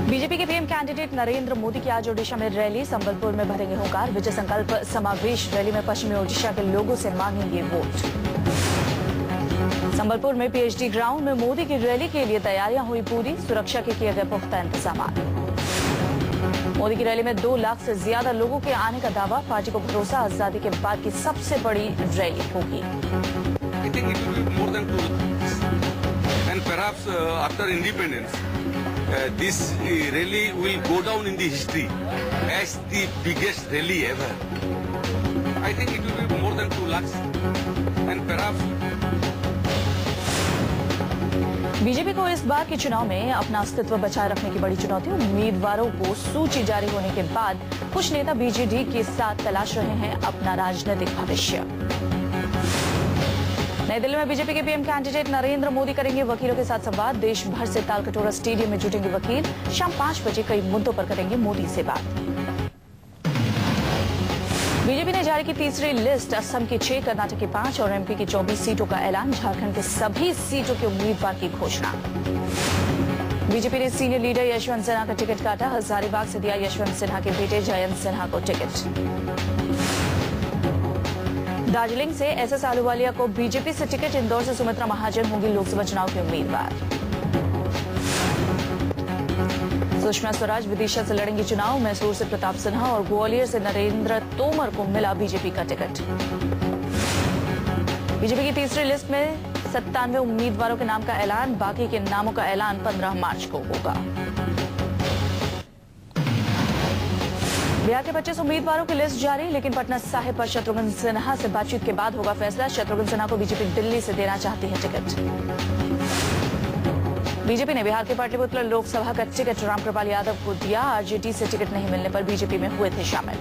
BJP के PM candidate Narendra Modi की आज ओडिशा में रैली। संबलपुर में भरेंगे होकार। विजय संकल्प समावेश रैली में पश्चिमी ओडिशा के लोगों से मांगेंगे वोट। संबलपुर में पीएचडी ग्राउंड में मोदी की रैली के लिए तैयारियां हुई पूरी। सुरक्षा के किए गए पुख्ता इंतजाम। मोदी की रैली में 2 लाख से ज्यादा लोगों के आने का दावा। पार्टी को भरोसा, आजादी के बाद की सबसे बड़ी रैली होगी। I think it will be more than 2 lakhs. And perhaps after independence, this rally will go down in the history as the biggest rally ever. I think it will be more than 2 lakhs. And perhaps BJP को इस बार के चुनाव में अपना अस्तित्व बचाए रखने की बड़ी चुनौती। उम्मीदवारों को सूची जारी होने के बाद कुछ नेता बीजेडी के साथ तलाश रहे हैं अपना राजनीतिक भविष्य। नई दिल्ली में बीजेपी के पीएम कैंडिडेट नरेंद्र मोदी करेंगे वकीलों के साथ संवाद। देश भर से तालकटोरा स्टेडियम में जुटेंगे वकील। शाम 5 बजे कई मुद्दों पर करेंगे मोदी से बात। बीजेपी ने जारी की तीसरी लिस्ट। असम की 6, कर्नाटक की 5 और एमपी की 24 सीटों का ऐलान। झारखंड के सभी सीटों के उम्मीदवार की घोषणा। बीजेपी ने सीनियर लीडर यशवंत सिन्हा का टिकट काटा। हजारीबाग से दिया यशवंत सिन्हा के बेटे जयंत सिन्हा को टिकट। दार्जिलिंग से एसएस आहलूवालिया को बीजेपी से टिकट। इंदौर से सुमित्रा महाजन होंगी लोकसभा चुनाव की उम्मीदवार। सुषमा स्वराज विदिशा से लड़ेंगी चुनाव। मैसूर से प्रताप सिन्हा और ग्वालियर से नरेंद्र तोमर को मिला बीजेपी का टिकट। बीजेपी की तीसरी लिस्ट में 97 उम्मीदवारों के नाम का ऐलान। बाकी के नामों का ऐलान 15 मार्च को होगा। बिहार के 25 उम्मीदवारों की लिस्ट जारी, लेकिन पटना साहिब पर शत्रुघ्न सिन्हा से बातचीत के बाद होगा फैसला। शत्रुघ्न सिन्हा को बीजेपी दिल्ली से देना चाहती है टिकट। बीजेपी ने बिहार के पाटलिपुत्र लोकसभा का टिकट रामकृपाल यादव को दिया। आरजेडी से टिकट नहीं मिलने पर बीजेपी में हुए थे शामिल।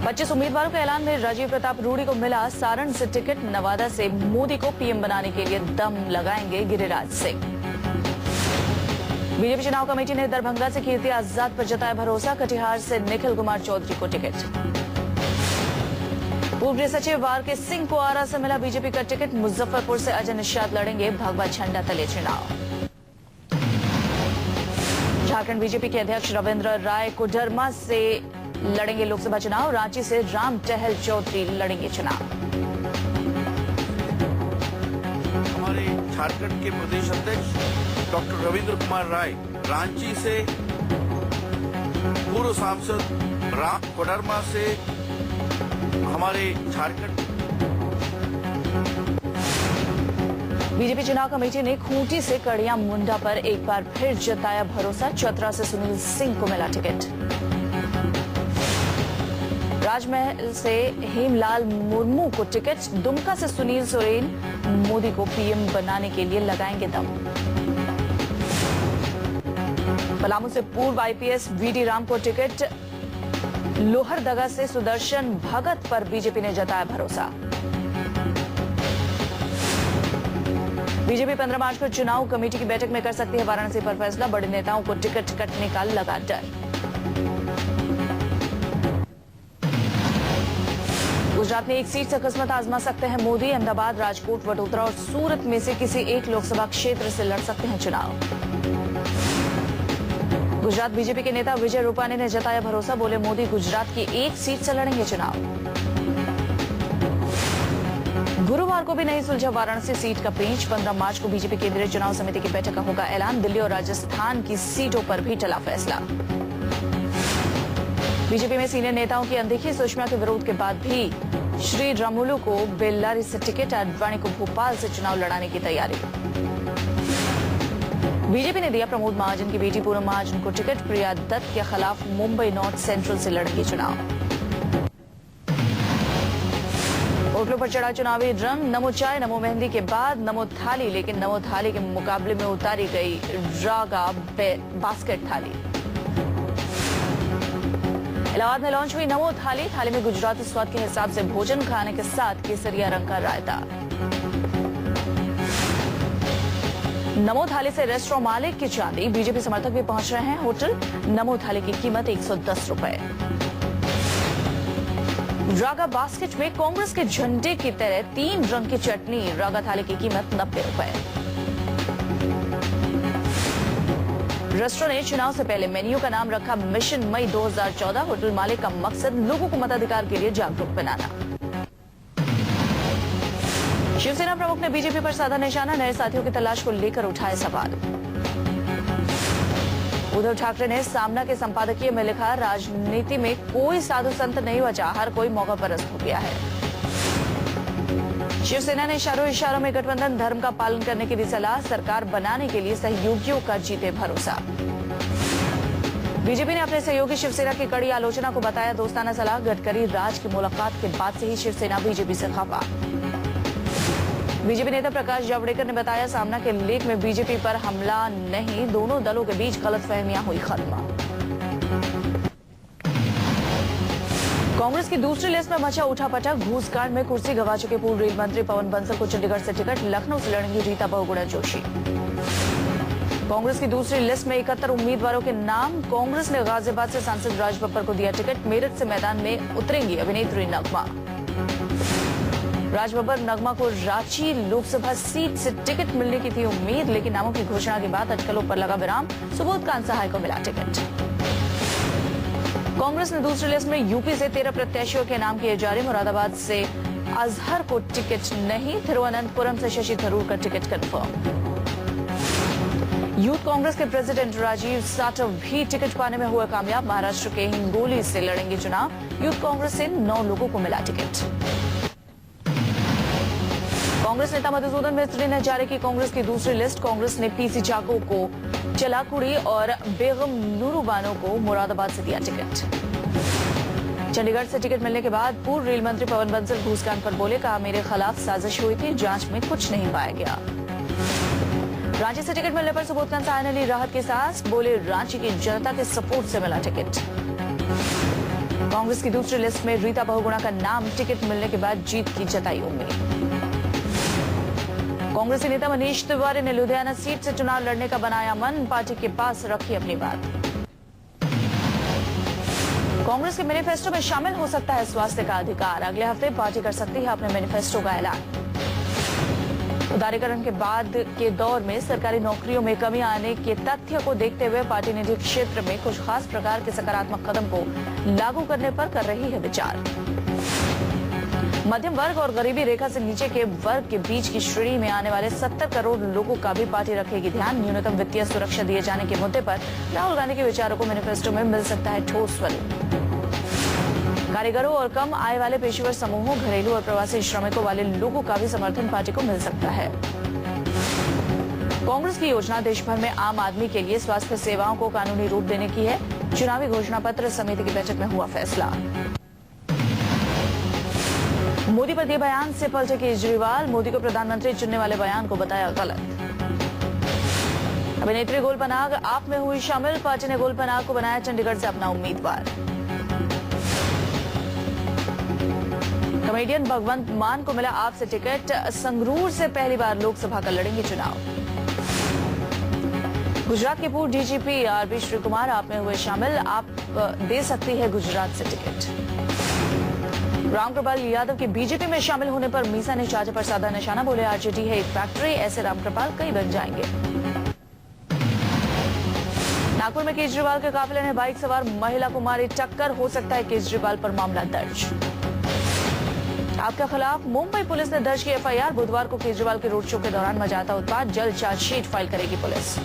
25 उम्मीदवारों के ऐलान में राजीव प्रताप रूडी को मिला सारण से टिकट। नवादा से मोदी को पीएम बनाने के लिए दम लगाएंगे गिरिराज सिंह। बीजेपी चुनाव कमेटी ने दरभंगा से कीर्ति आजाद पर जताया भरोसा। कटिहार से निखिल कुमार चौधरी को टिकट। पूर्व गृह सचिव वारके सिंह को आरा से मिला बीजेपी का टिकट। मुजफ्फरपुर से अजय निषाद लड़ेंगे भगवा झंडा तले चुनाव। झारखंड बीजेपी के अध्यक्ष रविंद्र राय कोडरमा से लड़ेंगे लोकसभा चुनाव। रांची से राम टहल चौधरी लड़ेंगे चुनाव। हमारे झारखंड के प्रदेश अध्यक्ष डॉक्टर रविंद्र कुमार राय रांची से, पूर्व सांसद राम कोडरमा से हमारे झारखंड। बीजेपी चुनाव कमेटी ने खूंटी से कड़िया मुंडा पर एक बार फिर जताया भरोसा। चतरा से सुनील सिंह को मिला टिकट। राजमहल से हेमलाल मुर्मू को टिकट। दुमका से सुनील सोरेन मोदी को पीएम बनाने के लिए लगाएंगे दम। पलामू से पूर्व आईपीएस वीडी राम को टिकट। लोहरदगा से सुदर्शन भगत पर बीजेपी ने जताया भरोसा। बीजेपी 15 मार्च को चुनाव कमेटी की बैठक में कर सकती है वाराणसी पर फैसला। बड़े नेताओं को टिकट कटने का लगा डर। गुजरात में एक सीट से किस्मत आजमा सकते हैं मोदी। अहमदाबाद, राजकोट, वडोदरा और सूरत में से किसी एक लोकसभा क्षेत्र से लड़ सकते हैं चुनाव। गुजरात बीजेपी के नेता विजय रूपानी ने जताया भरोसा। बोले मोदी गुजरात की एक सीट से लड़ेंगे चुनाव। गुरुवार को भी नहीं सुलझा वाराणसी सीट का पेंच। 15 मार्च को बीजेपी केंद्रीय चुनाव समिति की बैठक का होगा ऐलान। दिल्ली और राजस्थान की सीटों पर भी टला फैसला। बीजेपी में सीनियर नेताओं की अनदेखी। सुषमा के विरोध के बाद भी श्री रामुलु को बेल्लारी से टिकट। आडवाणी को भोपाल से चुनाव लड़ाने की तैयारी। बीजेपी ने दिया प्रमोद महाजन की बेटी पूनम महाजन को टिकट। प्रिया दत्त के खिलाफ मुंबई नॉर्थ सेंट्रल से लड़ेंगे चुनाव। होटलों पर चढ़ा चुनावी रंग। नमो चाय, नमो मेहंदी के बाद नमो थाली, लेकिन नमो थाली के मुकाबले में उतारी गई रागा बास्केट थाली। इलाहाबाद में लॉन्च हुई नमो थाली। थाली में गुजराती स्वाद के हिसाब से भोजन, खाने के साथ केसरिया रंग का रायता। नमो थाली से रेस्टोरेंट मालिक की चांदी। बीजेपी समर्थक भी पहुंच रहे हैं होटल। नमो थाली की कीमत 110 रुपए। रागा बास्केट में कांग्रेस के झंडे की तरह 3 रंग की चटनी। रागा थाली की कीमत 90 रुपए। रेस्टोरेंट ने चुनाव से पहले मेन्यू का नाम रखा मिशन मई 2014। होटल मालिक का मकसद लोगों को मताधिकार के लिए जागरूक बनाना। शिवसेना प्रमुख ने बीजेपी पर साधा निशाना, नए साथियों की तलाश को लेकर उठाए सवाल। उद्धव ठाकरे ने सामना के संपादकीय में लिखा, राजनीति में कोई साधु संत नहीं बचा, हर कोई मौका परस्त हो गया है। शिवसेना ने इशारों में गठबंधन धर्म का पालन करने की दी सलाह, सरकार बनाने के लिए सहयोगियों का जीते भरोसा। बीजेपी ने अपने सहयोगी शिवसेना की कड़ी आलोचना को बताया दोस्ताना सलाह, गडकरी राज की मुलाकात के बाद से ही शिवसेना बीजेपी से खफा। बीजेपी नेता प्रकाश जावड़ेकर ने बताया, सामना के लेख में बीजेपी पर हमला नहीं, दोनों दलों के बीच गलतफहमियां हुई खत्म। कांग्रेस की दूसरी लिस्ट में मचा उठापटक, घूसकांड में कुर्सी गंवा चुके पूर्व रेल मंत्री पवन बंसल को चंडीगढ़ से टिकट, लखनऊ से लड़ेंगी रीता बहुगुणा जोशी। कांग्रेस की दूसरी लिस्ट में 71 उम्मीदवारों के नाम, कांग्रेस ने गाजियाबाद से सांसद राज बब्बर को दिया टिकट, मेरठ से मैदान में उतरेंगी अभिनेत्री नगमा। राज बब्बर नगमा को रांची लोकसभा सीट से टिकट मिलने की थी उम्मीद, लेकिन नामों की घोषणा के बाद अटकलों पर लगा विराम, सुबोधकांत सहाय को मिला टिकट। कांग्रेस ने दूसरी लिस्ट में यूपी से 13 प्रत्याशियों के नाम किए जारी, मुरादाबाद से अजहर को टिकट नहीं, तिरुवनंतपुरम से शशि थरूर का टिकट कंफर्म। यूथ कांग्रेस के प्रेसिडेंट राजीव साटव भी टिकट पाने में हुए कामयाब, महाराष्ट्र के हिंगोली से लड़ेंगे चुनाव, यूथ कांग्रेस से 9 लोगों को मिला टिकट। कांग्रेस नेता मधुसूदन मिस्त्री ने जारी की कांग्रेस की दूसरी लिस्ट, कांग्रेस ने पीसी जाको को चलाकुड़ी और बेगम नूरू बानो को मुरादाबाद से दिया टिकट। चंडीगढ़ से टिकट मिलने के बाद पूर्व रेल मंत्री पवन बंसल घूसकांड पर बोले, कहा मेरे खिलाफ साजिश हुई थी, जांच में कुछ नहीं पाया गया। रांची से टिकट मिलने पर सुबोधकांत सहाय ने ली राहत की सांस, बोले रांची की जनता के सपोर्ट से मिला टिकट। कांग्रेस की दूसरी लिस्ट में रीता बहुगुणा का नाम, टिकट मिलने के बाद जीत की जताई उम्मीद। कांग्रेसी नेता मनीष तिवारी ने लुधियाना सीट से चुनाव लड़ने का बनाया मन, पार्टी के पास रखी अपनी बात। कांग्रेस के मैनिफेस्टो में शामिल हो सकता है स्वास्थ्य का अधिकार, अगले हफ्ते पार्टी कर सकती है अपने मैनिफेस्टो का ऐलान। उदारीकरण के बाद के दौर में सरकारी नौकरियों में कमी आने के तथ्य को देखते हुए पार्टी निजी क्षेत्र में कुछ खास प्रकार के सकारात्मक कदम को लागू करने पर कर रही है विचार। मध्यम वर्ग और गरीबी रेखा से नीचे के वर्ग के बीच की श्रेणी में आने वाले 70 करोड़ लोगों का भी पार्टी रखेगी ध्यान, न्यूनतम वित्तीय सुरक्षा दिए जाने के मुद्दे पर राहुल गांधी के विचारों को मैनिफेस्टो में मिल सकता है ठोस स्वरूप। कारीगरों और कम आय वाले पेशेवर समूहों, घरेलू और प्रवासी श्रमिकों वाले लोगों का भी समर्थन पार्टी को मिल सकता है। कांग्रेस की योजना देश भर में आम आदमी के लिए स्वास्थ्य सेवाओं को कानूनी रूप देने की है, चुनावी घोषणा पत्र समिति की बैठक में हुआ फैसला। मोदी पर दिए बयान से पलटे केजरीवाल, मोदी को प्रधानमंत्री चुनने वाले बयान को बताया गलत। अभिनेत्री गोलपनाग आप में हुई शामिल, पार्टी ने गोलपनाग को बनाया चंडीगढ़ से अपना उम्मीदवार। कॉमेडियन भगवंत मान को मिला आप से टिकट, संगरूर से पहली बार लोकसभा का लड़ेंगे चुनाव। गुजरात के पूर्व डीजीपी आरबी श्री कुमार आप में हुए शामिल, आप दे सकती है गुजरात से टिकट। रामकृपाल यादव के बीजेपी में शामिल होने पर मीसा ने चाचा पर साधा निशाना, बोले आरजेडी है एक फैक्ट्री, ऐसे रामकृपाल कई बन जाएंगे। नागपुर में केजरीवाल के काफिले ने बाइक सवार महिला को मारी टक्कर, हो सकता है केजरीवाल पर मामला दर्ज। आपके खिलाफ मुंबई पुलिस ने दर्ज की एफआईआर, बुधवार को केजरीवाल के रोड शो के दौरान मचाता उत्पात, जल्द चार्जशीट फाइल करेगी पुलिस।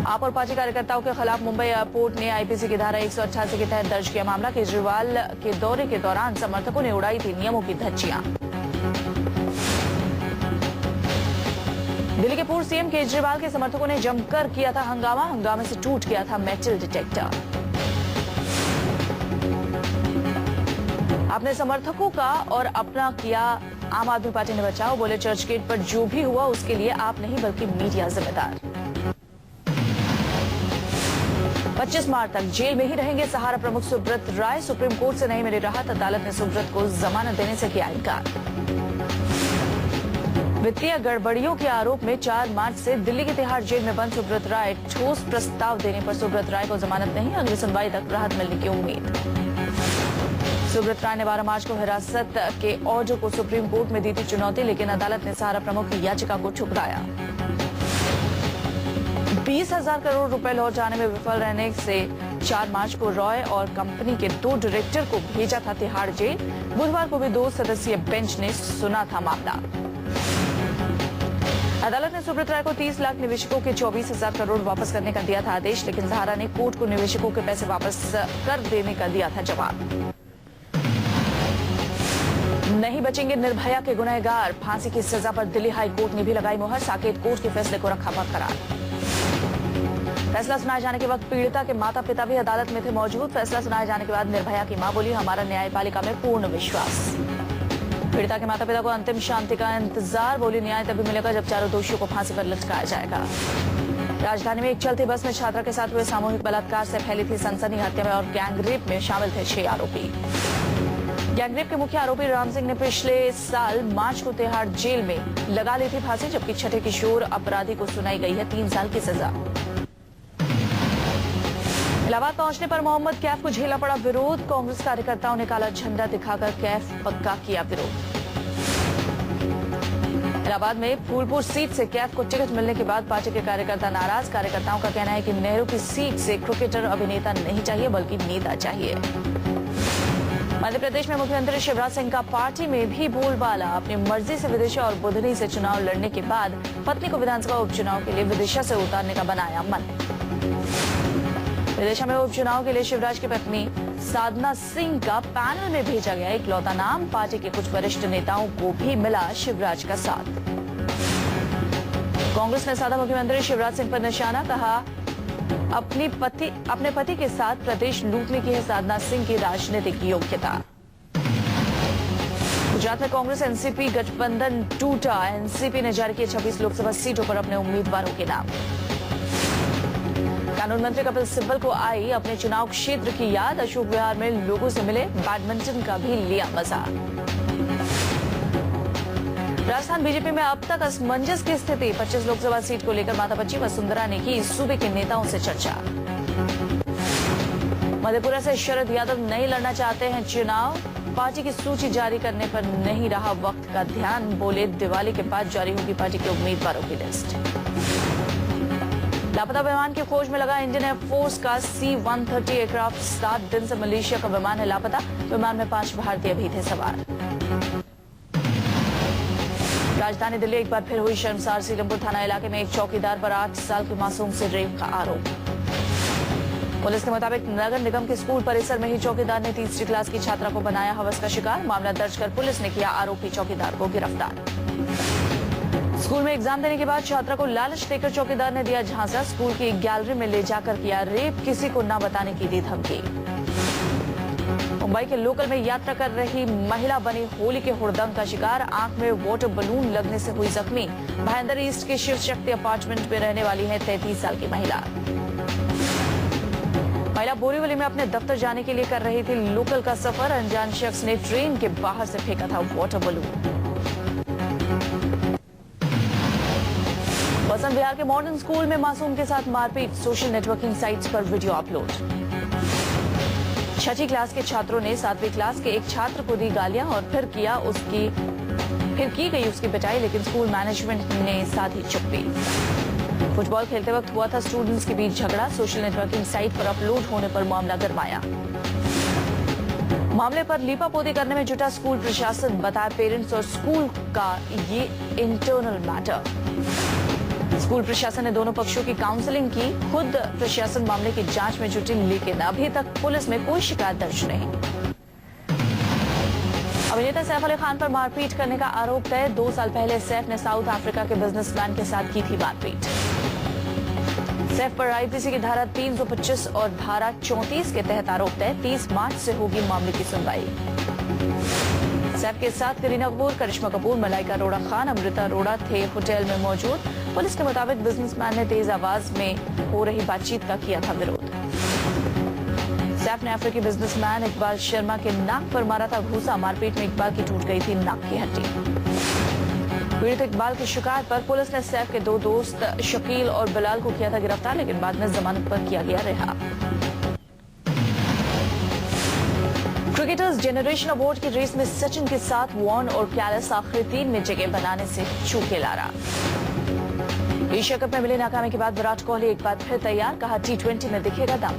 आप और पार्टी कार्यकर्ताओं के खिलाफ मुंबई एयरपोर्ट ने आईपीसी की धारा 188 के तहत दर्ज किया मामला, केजरीवाल के दौरे के दौरान समर्थकों ने उड़ाई थी नियमों की धज्जियां। दिल्ली के पूर्व सीएम केजरीवाल के समर्थकों ने जमकर किया था हंगामा, हंगामे से टूट गया था मेटल डिटेक्टर। अपने समर्थकों का और अपना किया आम आदमी पार्टी ने बचाव, बोले चर्चगेट पर जो भी हुआ उसके लिए आप नहीं बल्कि मीडिया जिम्मेदार। 25 मार्च तक जेल में ही रहेंगे सहारा प्रमुख सुब्रत राय, सुप्रीम कोर्ट से नहीं मिली राहत, अदालत ने सुब्रत को जमानत देने से किया इनकार। वित्तीय गड़बड़ियों के आरोप में 4 मार्च से दिल्ली की तिहाड़ जेल में बंद सुब्रत राय, ठोस प्रस्ताव देने पर सुब्रत राय को जमानत नहीं, अगली सुनवाई तक राहत मिलने की उम्मीद। सुब्रत राय ने 12 मार्च को हिरासत के ऑर्डर को सुप्रीम कोर्ट में दी थी चुनौती, लेकिन अदालत ने सहारा प्रमुख की याचिका को ठुकराया। 20,000 करोड़ रुपए लौटाने में विफल रहने से 4 मार्च को रॉय और कंपनी के 2 डायरेक्टर को भेजा था तिहाड़ जेल। बुधवार को भी 2 सदस्यीय बेंच ने सुना था मामला। अदालत ने सुब्रत राय को 30 लाख निवेशकों के 24,000 करोड़ वापस करने का दिया था आदेश, लेकिन सहारा ने कोर्ट को निवेशकों के पैसे वापस कर देने का दिया था जवाब। नहीं बचेंगे निर्भया के गुनहगार, फांसी की सजा पर दिल्ली हाई कोर्ट ने भी लगाई मुहर। साकेत कोर्ट के फैसले को रखा बरकरार। फैसला सुनाए जाने के वक्त पीड़िता के माता पिता भी अदालत में थे मौजूद। फैसला सुनाए जाने के बाद निर्भया की मां बोली, हमारा न्यायपालिका में पूर्ण विश्वास। पीड़िता के माता पिता को अंतिम शांति का इंतजार, बोली न्याय तभी मिलेगा जब चारों दोषियों को फांसी पर लटकाया जाएगा। राजधानी में एक चलती बस में छात्रा के साथ हुए सामूहिक बलात्कार से फैली थी सनसनी। हत्या में और गैंगरेप में शामिल थे 6 आरोपी। गैंगरेप के मुख्य आरोपी राम सिंह ने पिछले साल मार्च को तिहाड़ जेल में लगा ली थी फांसी, जबकि छठे किशोर अपराधी को सुनाई गई है 3 साल की सजा। इलाहाबाद पहुंचने पर मोहम्मद कैफ को झेलना पड़ा विरोध। कांग्रेस कार्यकर्ताओं ने काला झंडा दिखाकर कैफ पक्का किया विरोध। इलाहाबाद में फूलपुर सीट से कैफ को टिकट मिलने के बाद पार्टी के कार्यकर्ता नाराज। कार्यकर्ताओं का कहना है कि नेहरू की सीट से क्रिकेटर अभिनेता नहीं चाहिए बल्कि नेता चाहिए। मध्य प्रदेश में मुख्यमंत्री शिवराज सिंह का पार्टी में भी बोलबाला। अपनी मर्जी से विदिशा और बुधनी से चुनाव लड़ने के बाद पत्नी को विधानसभा उपचुनाव के लिए विदिशा से उतारने का बनाया मन। विदिशा में उपचुनाव के लिए शिवराज की पत्नी साधना सिंह का पैनल में भेजा गया इकलौता नाम। पार्टी के कुछ वरिष्ठ नेताओं को भी मिला शिवराज का साथ। कांग्रेस ने साधा मुख्यमंत्री शिवराज सिंह पर निशाना, कहा अपने पति के साथ प्रदेश लूटने की है साधना सिंह की राजनीतिक योग्यता। गुजरात में कांग्रेस एनसीपी गठबंधन टूटा। एनसीपी ने जारी किए 26 लोकसभा सीटों पर अपने उम्मीदवारों के नाम। कानून मंत्री कपिल सिब्बल को आई अपने चुनाव क्षेत्र की याद। अशोक विहार में लोगों से मिले, बैडमिंटन का भी लिया मजा। राजस्थान बीजेपी में अब तक असमंजस की स्थिति। 25 लोकसभा सीट को लेकर मातापच्ची वसुंधरा ने की सूबे के नेताओं से चर्चा। मधेपुरा से शरद यादव नहीं लड़ना चाहते हैं चुनाव। पार्टी की सूची जारी करने पर नहीं रहा वक्त का ध्यान, बोले दिवाली के बाद जारी होगी पार्टी के उम्मीदवारों की लिस्ट। लापता विमान की खोज में लगा इंडियन एयरफोर्स का C-130 एयरक्राफ्ट। 7 दिन से मलेशिया का विमान है लापता। विमान में 5 भारतीय भी थे सवार। राजधानी दिल्ली एक बार फिर हुई शर्मसार। सीलमपुर थाना इलाके में एक चौकीदार पर 8 साल के मासूम से रेप का आरोप। पुलिस के मुताबिक नगर निगम के स्कूल परिसर में ही चौकीदार ने 3री क्लास की छात्रा को बनाया हवस का शिकार। मामला दर्ज कर पुलिस ने किया आरोपी चौकीदार को गिरफ्तार। स्कूल में एग्जाम देने के बाद छात्रा को लालच देकर चौकीदार ने दिया झांसा। स्कूल की गैलरी में ले जाकर किया रेप, किसी को न बताने की दी धमकी। मुंबई के लोकल में यात्रा कर रही महिला बनी होली के हुड़दंग का शिकार। आंख में वाटर बलून लगने से हुई जख्मी। भाईंदर ईस्ट के शिव शक्ति अपार्टमेंट में रहने वाली है 33 साल की महिला। महिला बोरीवली में अपने दफ्तर जाने के लिए कर रही थी लोकल का सफर। अनजान शख्स ने ट्रेन के बाहर से फेंका था वाटर बलून। बसंत विहार के मॉडर्न स्कूल में मासूम के साथ मारपीट। सोशल नेटवर्किंग साइट्स पर वीडियो अपलोड। 6ठी क्लास के छात्रों ने 7वीं क्लास के एक छात्र को दी गालियां और फिर की गई उसकी पिटाई, लेकिन स्कूल मैनेजमेंट ने साधी चुप्पी। फुटबॉल खेलते वक्त हुआ था स्टूडेंट्स के बीच झगड़ा। सोशल नेटवर्किंग साइट पर अपलोड होने पर मामला गरमाया। मामले पर लीपापोती करने में जुटा स्कूल प्रशासन। बताया पेरेंट्स और स्कूल का ये इंटरनल मैटर। स्कूल प्रशासन ने दोनों पक्षों की काउंसलिंग की। खुद प्रशासन मामले की जांच में जुटी, लेकिन अभी तक पुलिस में कोई शिकायत दर्ज नहीं। अभिनेता सैफ अली खान पर मारपीट करने का आरोप है। 2 साल पहले सैफ ने साउथ अफ्रीका के बिजनेसमैन के साथ की थी मारपीट। सैफ पर आईपीसी की धारा 325 और धारा 34 के तहत आरोप है। 30 मार्च से होगी मामले की सुनवाई। सैफ के साथ करीना कपूर, करिश्मा कपूर, मलाइका अरोड़ा खान, अमृता अरोड़ा थे होटल में मौजूद। पुलिस के मुताबिक बिजनेसमैन ने तेज आवाज में हो रही बातचीत का किया था विरोध। सैफ ने अफ्रीकी बिजनेसमैन इकबाल शर्मा के नाक पर मारा था घूसा। मारपीट में इकबाल की टूट गई थी नाक की हड्डी। पीड़ित इकबाल की शिकायत पर पुलिस ने सैफ के 2 दोस्त शकील और बिलाल को किया था गिरफ्तार, लेकिन बाद में जमानत पर किया गया रिहा। क्रिकेटर्स जेनरेशन अवार्ड की रेस में सचिन के साथ वॉर्न और कैलिस आखिरी 3 में जगह बनाने से चूके ला रहा। एशिया कप में मिली नाकामी के बाद विराट कोहली एक बार फिर तैयार, कहा T20 में दिखेगा दम।